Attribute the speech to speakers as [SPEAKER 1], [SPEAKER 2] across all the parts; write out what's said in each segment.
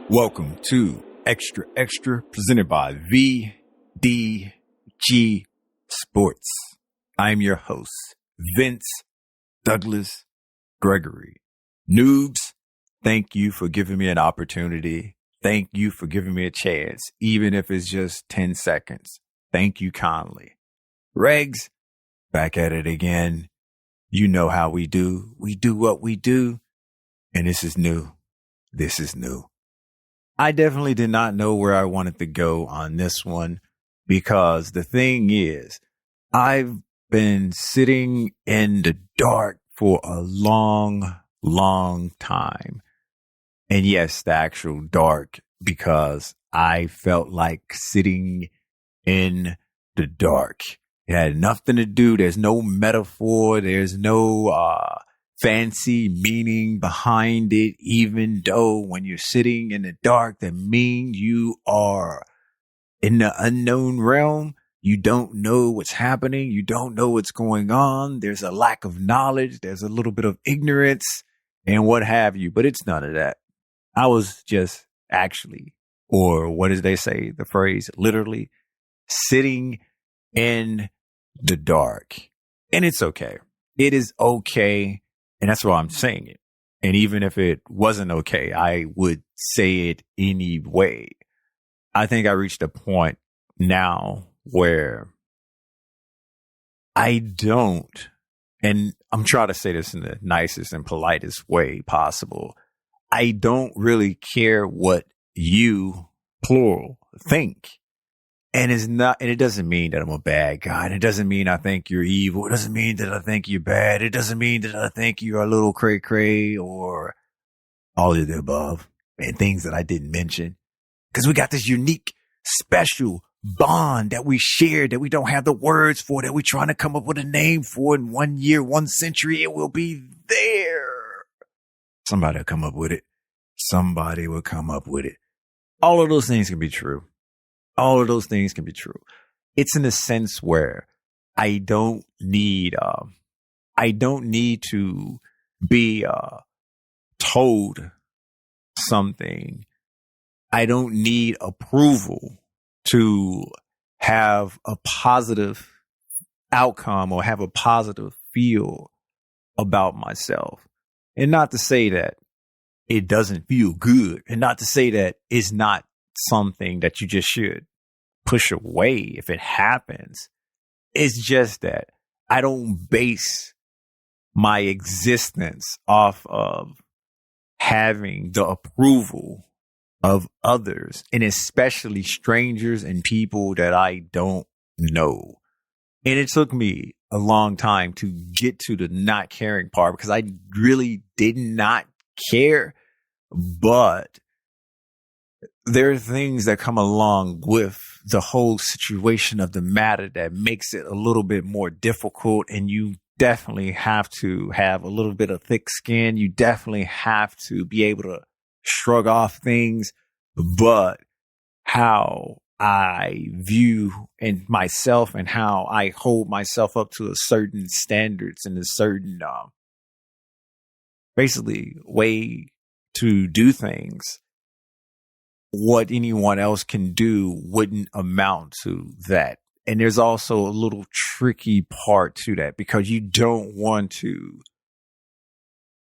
[SPEAKER 1] Welcome to Xtra presented by VDG Sports. I'm your host, Vince Douglas Gregory. Noobs, thank you for giving me an opportunity. Thank you for giving me a chance, even if it's just 10 seconds. Thank you kindly. Regs, back at it again. You know how we do. We do what we do. And this is new. This is new. I definitely did not know where I wanted to go on this one because the thing is, I've been sitting in the dark for a long time. And yes, the actual dark, because I felt like sitting in the dark. It had nothing to do. There's no metaphor. There's no fancy meaning behind it, even though when you're sitting in the dark, that means you are in the unknown realm. You don't know what's happening. You don't know what's going on. There's a lack of knowledge. There's a little bit of ignorance and what have you, but it's none of that. I was just actually, or what does they say? The phrase, literally sitting in the dark. And it's okay. It is okay. And that's why I'm saying it. And even if it wasn't okay, I would say it anyway. I think I reached a point now where I don't, and I'm trying to say this in the nicest and politest way possible. I don't really care what you, plural, think. And it's not, and it doesn't mean that I'm a bad guy. It doesn't mean I think you're evil. It doesn't mean that I think you're bad. It doesn't mean that I think you're a little cray-cray or all of the above and things that I didn't mention. Because we got this unique, special bond that we share that we don't have the words for, that we're trying to come up with a name for. In 1 year, 1 century, it will be there. Somebody will come up with it. Somebody will come up with it. All of those things can be true. All of those things can be true. It's in a sense where I don't need to be told something. I don't need approval to have a positive outcome or have a positive feel about myself. And not to say that it doesn't feel good, and not to say that it's not something that you just should push away if it happens. It's just that I don't base my existence off of having the approval of others, and especially strangers and people that I don't know. And it took me a long time to get to the not caring part because I really did not care, but there are things that come along with the whole situation of the matter that makes it a little bit more difficult. And you definitely have to have a little bit of thick skin. You definitely have to be able to shrug off things. But how I view and myself and how I hold myself up to a certain standards and a certain basically way to do things, what anyone else can do wouldn't amount to that. And there's also a little tricky part to that because you don't want to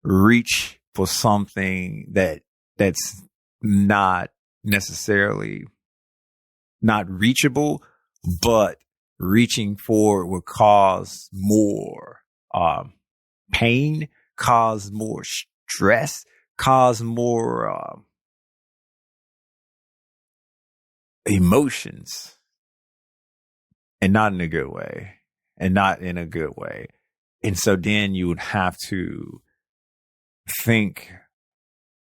[SPEAKER 1] reach for something that's not necessarily not reachable, but reaching for it will cause more pain, cause more stress, cause more emotions, and not in a good way, and not in a good way. And so then you would have to think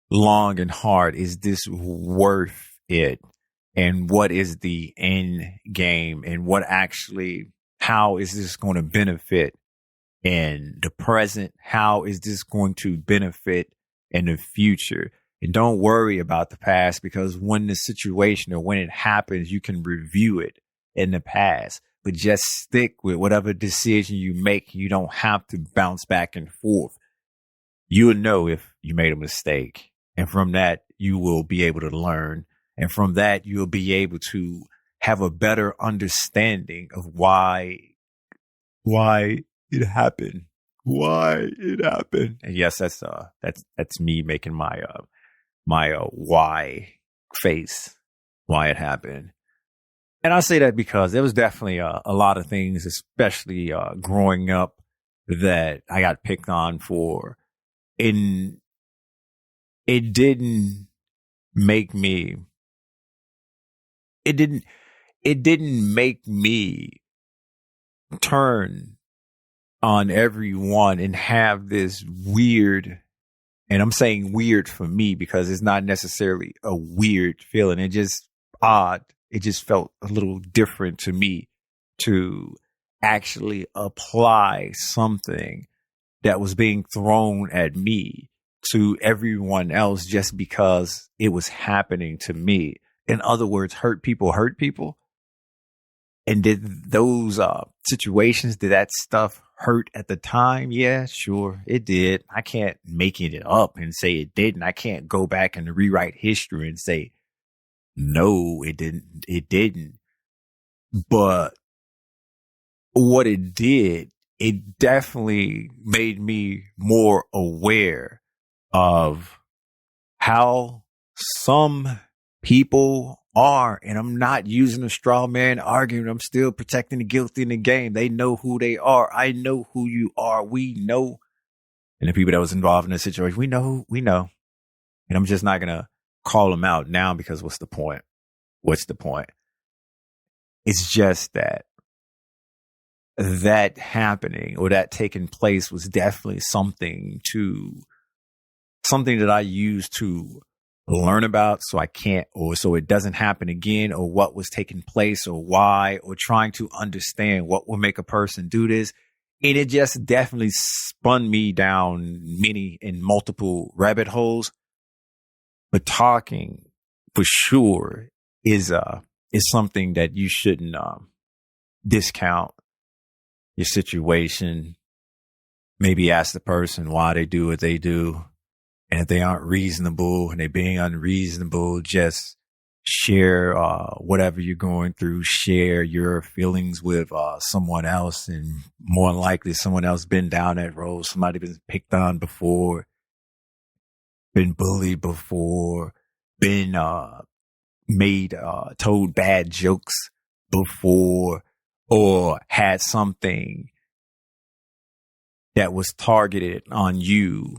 [SPEAKER 1] long and hard, is this worth it? And what is the end game? And what actually, how is this going to benefit in the present? How is this going to benefit in the future? And don't worry about the past, because when the situation or when it happens, you can review it in the past, but just stick with whatever decision you make. You don't have to bounce back and forth. You'll know if you made a mistake. And from that, you will be able to learn. And from that, you'll be able to have a better understanding of why it happened. Why it happened. And yes, that's me making my why face, why it happened. And I say that because there was definitely a lot of things, especially growing up, that I got picked on for. And it didn't make me, it didn't make me turn on everyone and have this weird, and I'm saying weird for me because it's not necessarily a weird feeling. It just odd. It just felt a little different to me to actually apply something that was being thrown at me to everyone else just because it was happening to me. In other words, hurt people. And did those situations, did that stuff hurt at the time? Yeah, sure, it did. I can't make it up and say it didn't. I can't go back and rewrite history and say, no, it didn't. It didn't. But what it did, it definitely made me more aware of how some people are. And I'm not using a straw man argument. I'm still protecting the guilty in the game. They know who they are. I know who you are. We know. And the people that was involved in the situation, we know. And I'm just not going to call them out now because what's the point? It's just that happening or that taking place was definitely something that I used to learn about so I can't, or so it doesn't happen again, or what was taking place or why, or trying to understand what will make a person do this. And it just definitely spun me down many and multiple rabbit holes. But talking for sure is something that you shouldn't discount your situation. Maybe ask the person why they do what they do. And if they aren't reasonable and they're being unreasonable, just share whatever you're going through. Share your feelings with someone else. And more than likely, someone else been down that road. Somebody been picked on before, been bullied before, been told bad jokes before, or had something that was targeted on you,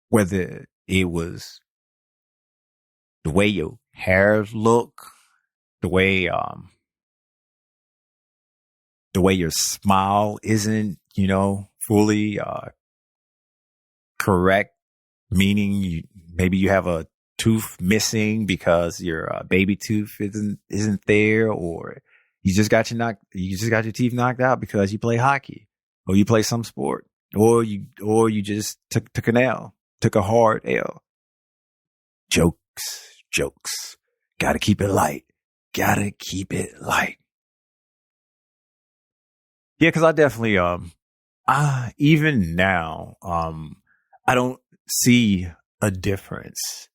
[SPEAKER 1] whether it was the way your hair look, the way your smile isn't, fully correct, meaning maybe you have a tooth missing because your baby tooth isn't there, or you just got your teeth knocked out because you play hockey or you play some sport, or you just took an L, took a hard L. Jokes. Gotta keep it light. Yeah, because I definitely even now I don't see a difference.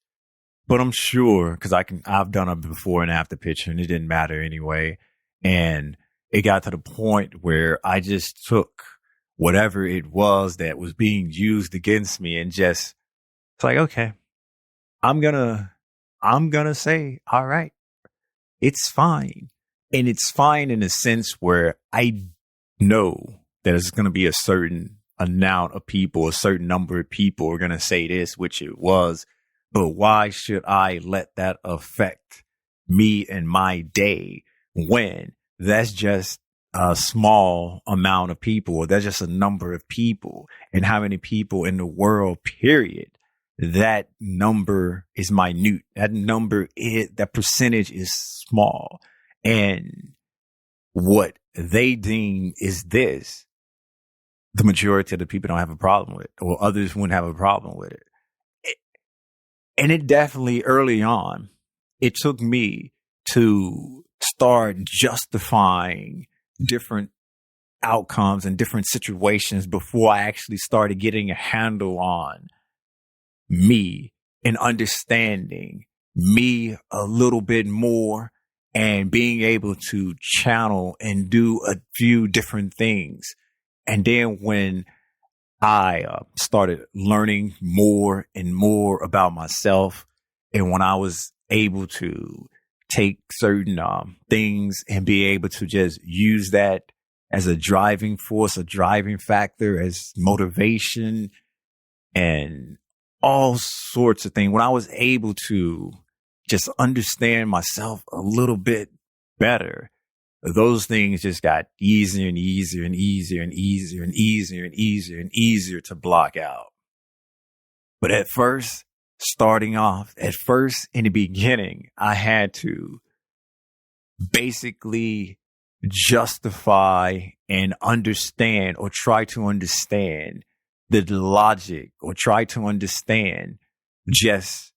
[SPEAKER 1] But I'm sure, because I've done a before and after picture and it didn't matter anyway. And it got to the point where I just took whatever it was that was being used against me and just, it's like, okay, I'm gonna say, all right, it's fine. And it's fine in a sense where I know that there's going to be a certain amount of people, a certain number of people are going to say this, which it was. But why should I let that affect me and my day when that's just a small amount of people, or that's just a number of people, and how many people in the world, period? That number is minute. That percentage is small. And what they deem is this, the majority of the people don't have a problem with, or others wouldn't have a problem with it. And it definitely early on, it took me to start justifying different outcomes and different situations before I actually started getting a handle on me and understanding me a little bit more and being able to channel and do a few different things. And then when I started learning more and more about myself, and when I was able to take certain things and be able to just use that as a driving force, a driving factor, as motivation and all sorts of things, when I was able to just understand myself a little bit better, those things just got easier and easier and easier and easier and easier and easier and easier to block out. But at first, starting off, in the beginning, I had to basically justify and understand, or try to understand the logic, or try to understand just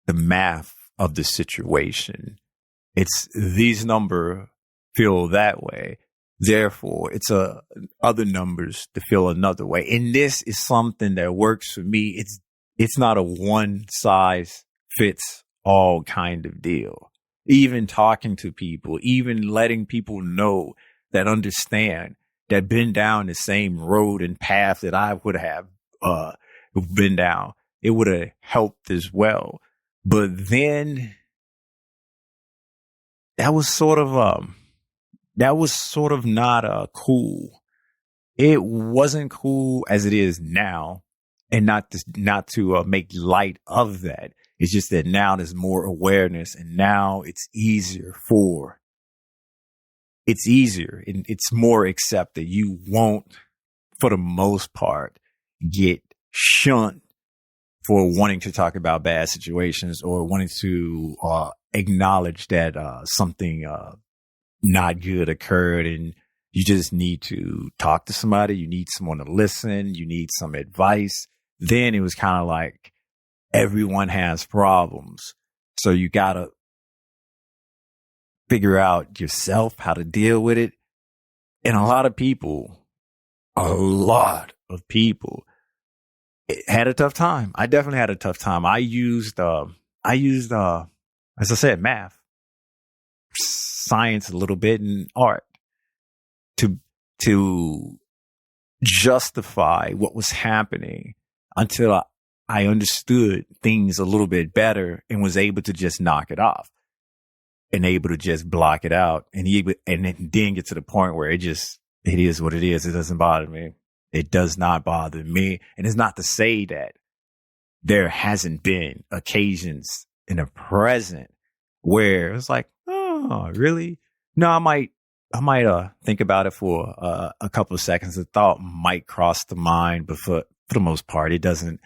[SPEAKER 1] the math of the situation. It's these numbers feel that way. Therefore, it's other numbers to feel another way. And this is something that works for me. It's not a one size fits all kind of deal. Even talking to people, even letting people know that understand, that been down the same road and path that I would have been down, it would have helped as well. But then that was sort of not cool. It wasn't cool as it is now, and not to make light of that. It's just that now there's more awareness, and now it's easier and it's more accepted. You won't, for the most part, get shunned for wanting to talk about bad situations or wanting to acknowledge that something not good occurred, and you just need to talk to somebody. You need someone to listen. You need some advice. Then it was kind of like everyone has problems, so you got to figure out yourself how to deal with it. And a lot of people had a tough time. I definitely had a tough time. I used, as I said, math, science a little bit, and art to justify what was happening until I understood things a little bit better and was able to just knock it off and able to just block it out, and then get to the point where it is what it is. It doesn't bother me. It does not bother me. And it's not to say that there hasn't been occasions in the present where it's like, oh, really? No, I might think about it for a couple of seconds. The thought might cross the mind, but for the most part, it doesn't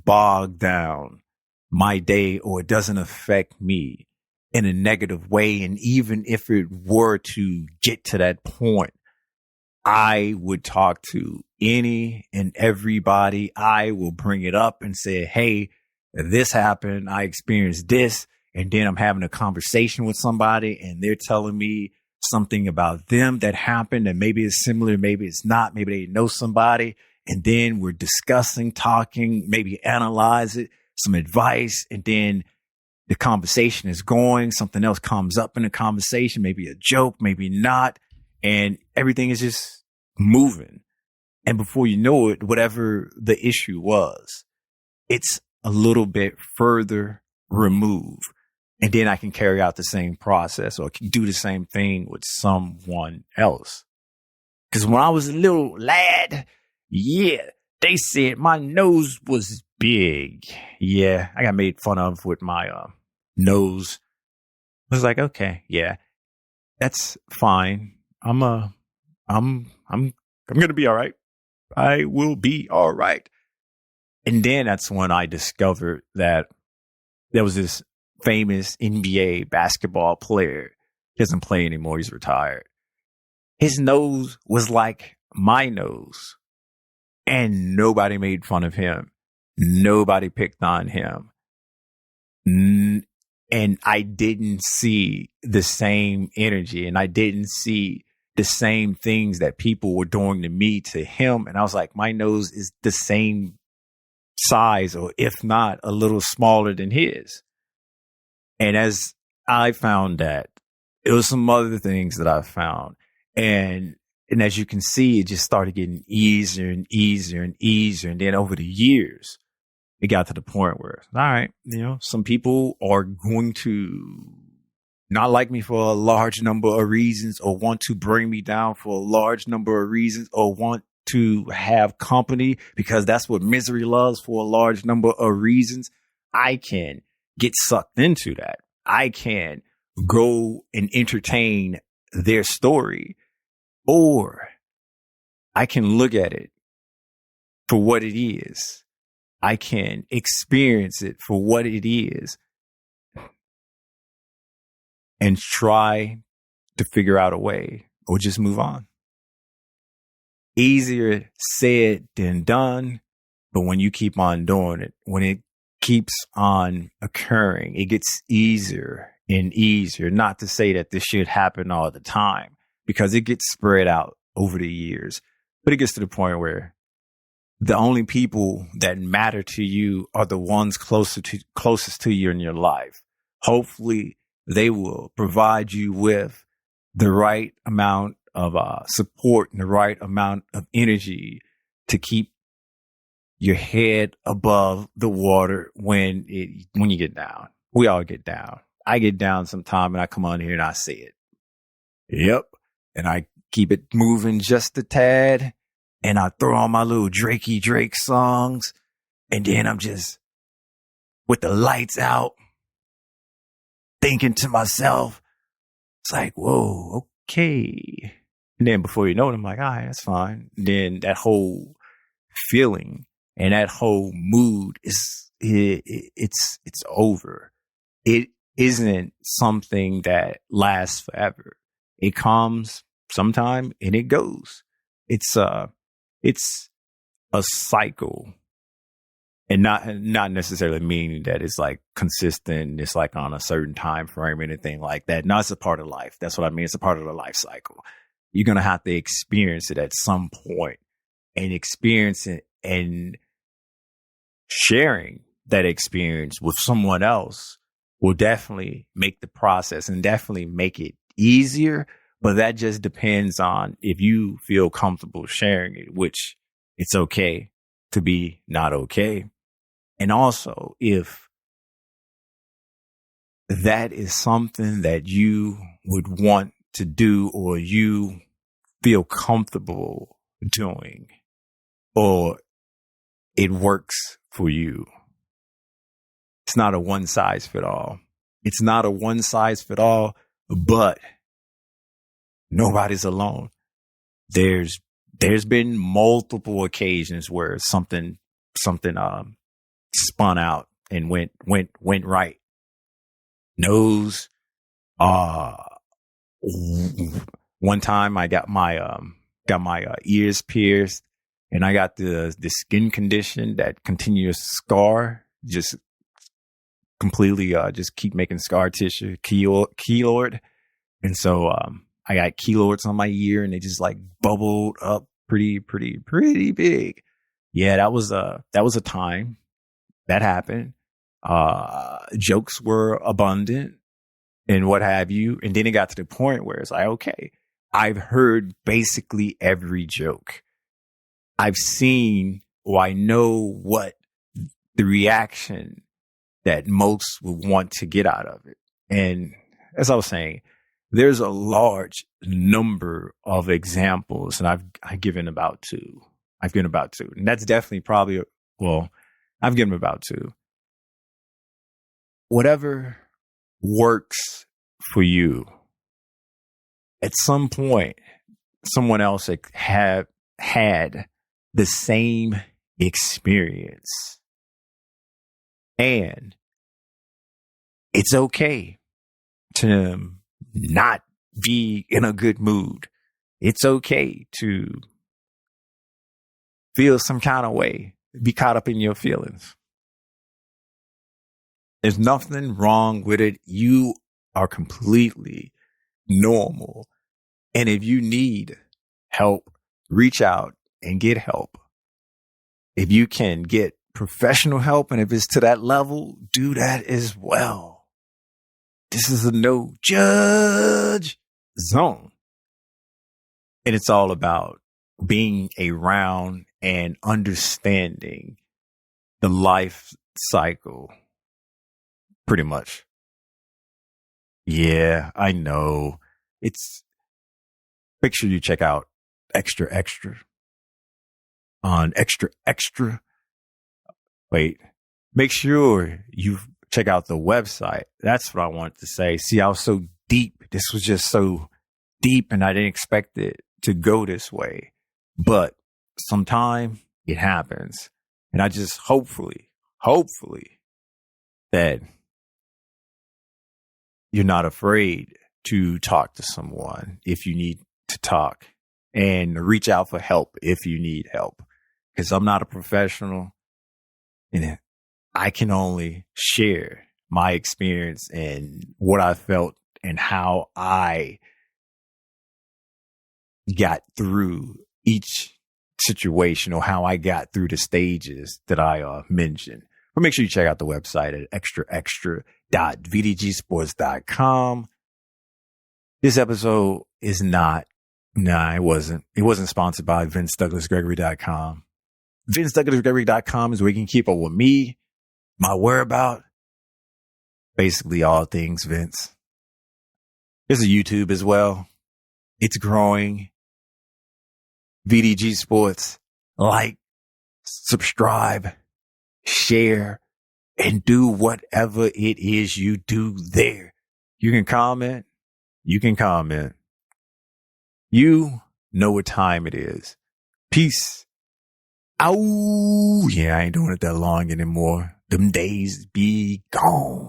[SPEAKER 1] bog down my day, or it doesn't affect me in a negative way. And even if it were to get to that point, I would talk to any and everybody. I will bring it up and say, hey, this happened. I experienced this. And then I'm having a conversation with somebody and they're telling me something about them that happened, and maybe it's similar, maybe it's not, maybe they know somebody. And then we're discussing, talking, maybe analyze it, some advice. And then the conversation is going, something else comes up in the conversation, maybe a joke, maybe not. And everything is just moving. And before you know it, whatever the issue was, it's a little bit further removed. And then I can carry out the same process or do the same thing with someone else. Because when I was a little lad, yeah, they said my nose was big. Yeah, I got made fun of with my nose. I was like, okay, yeah, that's fine. I'm gonna be all right. I will be all right. And then that's when I discovered that there was this famous NBA basketball player. He doesn't play anymore. He's retired. His nose was like my nose, and nobody made fun of him. Nobody picked on him. And I didn't see the same energy, and I didn't see the same things that people were doing to me to him. And I was like, my nose is the same size, or if not a little smaller than his. And as I found that, it was some other things that I found. And as you can see, it just started getting easier and easier and easier. And then over the years, it got to the point where, all right, some people are going to not like me for a large number of reasons, or want to bring me down for a large number of reasons, or want to have company because that's what misery loves for a large number of reasons. I can get sucked into that. I can go and entertain their story, or I can look at it for what it is. I can experience it for what it is and try to figure out a way, or just move on. Easier said than done, but when you keep on doing it, when it keeps on occurring, it gets easier and easier. Not to say that this should happen all the time, because it gets spread out over the years, but it gets to the point where the only people that matter to you are the ones closest to you in your life. Hopefully, they will provide you with the right amount of support and the right amount of energy to keep your head above the water when you get down. We all get down. I get down sometime, and I come on here and I say it. Yep. And I keep it moving just a tad, and I throw on my little Drake songs, and then I'm just with the lights out, thinking to myself, it's like, whoa, okay. And then before you know it, I'm like, all right, that's fine. And then that whole feeling and that whole mood it's over. It isn't something that lasts forever. It comes sometime and it goes. It's a cycle. And not necessarily meaning that it's like consistent. It's like on a certain time frame or anything like that. No, it's a part of life. That's what I mean. It's a part of the life cycle. You're going to have to experience it at some point, and experience it, and sharing that experience with someone else will definitely make the process and definitely make it easier. But that just depends on if you feel comfortable sharing it, which it's okay to be not okay. And also, if that is something that you would want to do, or you feel comfortable doing, or it works for you, it's not a one size fit all. It's not a one size fit all, but nobody's alone. There's been multiple occasions where something spun out and went right. Nose. One time I got my ears pierced, and I got the skin condition that continuous scar, just completely just keep making scar tissue, keloid. And so I got keloids on my ear, and they just like bubbled up pretty big. Yeah, that was a time that happened. Jokes were abundant and what have you. And then it got to the point where it's like, okay, I've heard basically every joke. I've seen, or I know what the reaction that most would want to get out of it. And as I was saying, there's a large number of examples, and I've given about two. And that's definitely I've given about two. Whatever works for you, at some point, someone else have had the same experience. And it's okay to not be in a good mood. It's okay to feel some kind of way, be caught up in your feelings. There's nothing wrong with it. You are completely normal And if you need help, reach out and get help. If you can get professional help, and if it's to that level, do that as well. This is a no judge zone. And it's all about being around and understanding the life cycle, pretty much. Yeah, I know. Make sure you check out Xtra on Xtra. Wait, make sure you check out the website. That's what I wanted to say. See, I was so deep. This was just so deep, and I didn't expect it to go this way. But sometime it happens. And I just hopefully that you're not afraid to talk to someone if you need to talk, and reach out for help if you need help. Because I'm not a professional, and I can only share my experience and what I felt and how I got through each situation, or how I got through the stages that I mentioned. But make sure you check out the website at extra.vdgsports.com. This episode is it wasn't sponsored by VinceDouglasGregory.com. VinceDouglasGregory.com is where you can keep up with me, my whereabouts, basically all things Vince. There's a YouTube as well. It's growing. VDG Sports. Like, subscribe, share, and do whatever it is you do there. You can comment. You know what time it is. Peace. Ow. Yeah, I ain't doing it that long anymore. Them days be gone.